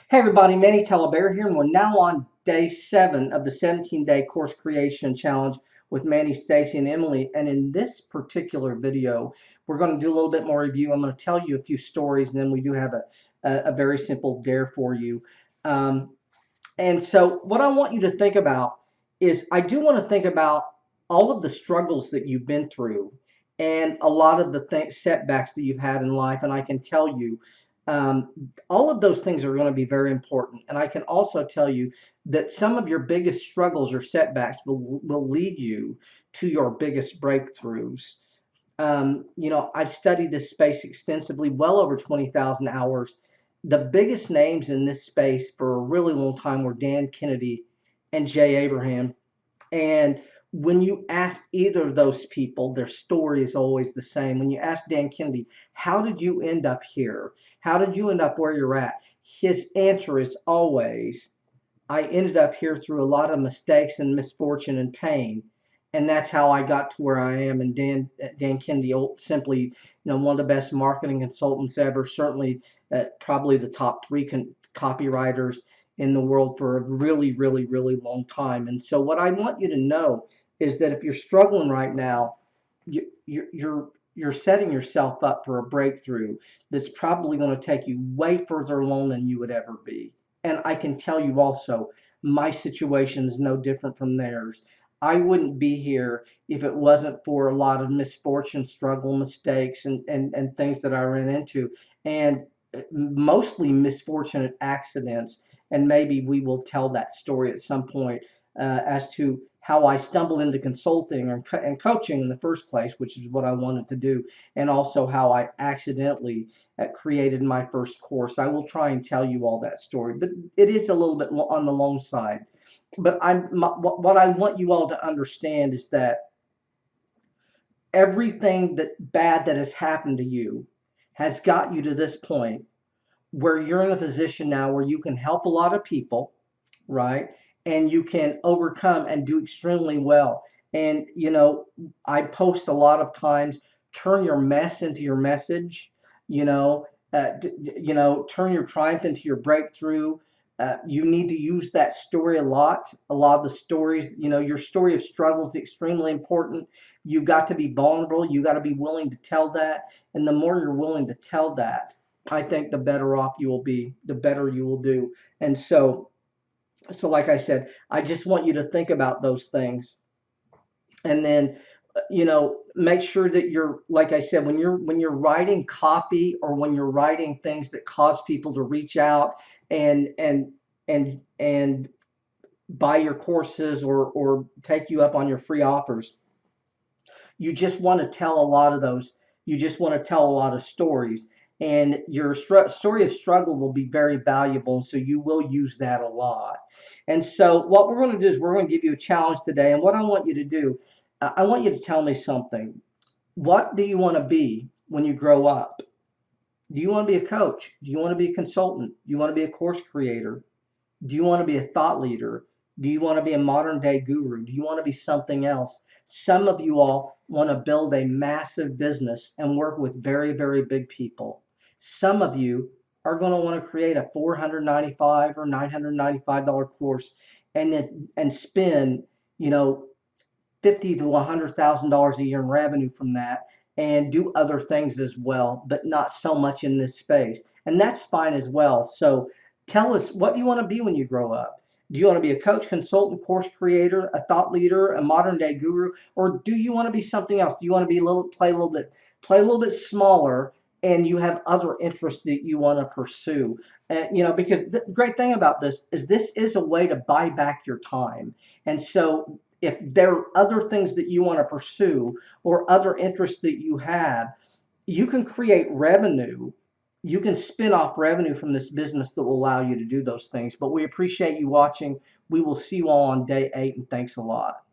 Hey everybody, Manny Talavera here, and we're now on day 7 of the 17-day course creation challenge with Manny, Stacy, and Emily. And in this particular video, we're going to do a little bit more review. I'm going to tell you a few stories, and then we do have a very simple dare for you. Um, and so, what I want you to think about is I do want to think about all of the struggles that you've been through and a lot of the setbacks that you've had in life. And I can tell you, all of those things are going to be very important. And I can also tell you that some of your biggest struggles or setbacks will lead you to your biggest breakthroughs. I've studied this space extensively, well over 20,000 hours. The biggest names in this space for a really long time were Dan Kennedy and Jay Abraham. And when you ask either of those people, their story is always the same. When you ask Dan Kennedy, how did you end up here? How did you end up where you're at? His answer is always, I ended up here through a lot of mistakes and misfortune and pain, and that's how I got to where I am. And Dan Kennedy, simply, one of the best marketing consultants ever, certainly probably the top three copywriters in the world for a really, really, really long time. And so, what I want you to know is that if you're struggling right now, you're setting yourself up for a breakthrough that's probably going to take you way further along than you would ever be. And I can tell you also, my situation is no different from theirs. I wouldn't be here if it wasn't for a lot of misfortune, struggle, mistakes, and things that I ran into, and mostly misfortunate accidents. And maybe we will tell that story at some point as to how I stumbled into consulting and coaching in the first place, which is what I wanted to do, and also how I accidentally created my first course. I will try and tell you all that story, but it is a little bit on the long side. But what I want you all to understand is that everything that bad that has happened to you has got you to this point where you're in a position now where you can help a lot of people, right? And you can overcome and do extremely well. And, I post a lot of times, turn your mess into your message, turn your triumph into your breakthrough. You need to use that story a lot. A lot of the stories, your story of struggle is extremely important. You've got to be vulnerable. You got to be willing to tell that. And the more you're willing to tell that, I think the better off you will be, the better you will do. And so like I said, I just want you to think about those things. And then make sure that you're, like I said, when you're writing copy or when you're writing things that cause people to reach out and buy your courses or take you up on your free offers, you just want to tell a lot of those. You just want to tell a lot of stories, and your story of struggle will be very valuable. So you will use that a lot. And so what we're going to do is we're going to give you a challenge today. And what I want you to do, I want you to tell me something. What do you want to be when you grow up? Do you want to be a coach? Do you want to be a consultant? Do you want to be a course creator? Do you want to be a thought leader? Do you want to be a modern day guru? Do you want to be something else? Some of you all want to build a massive business and work with very, very big people. Some of you are going to want to create a $495 or $995 course and spend, you know, fifty to $100,000 a year in revenue from that and do other things as well, but not so much in this space. And that's fine as well. So tell us, what do you want to be when you grow up? Do you want to be a coach, consultant, course creator, a thought leader, a modern day guru, or do you want to be something else? Do you want to be play a little bit smaller, and you have other interests that you want to pursue? Because the great thing about this is a way to buy back your time. And so if there are other things that you want to pursue or other interests that you have, you can create revenue. You can spin off revenue from this business that will allow you to do those things. But we appreciate you watching. We will see you all on day 8, and thanks a lot.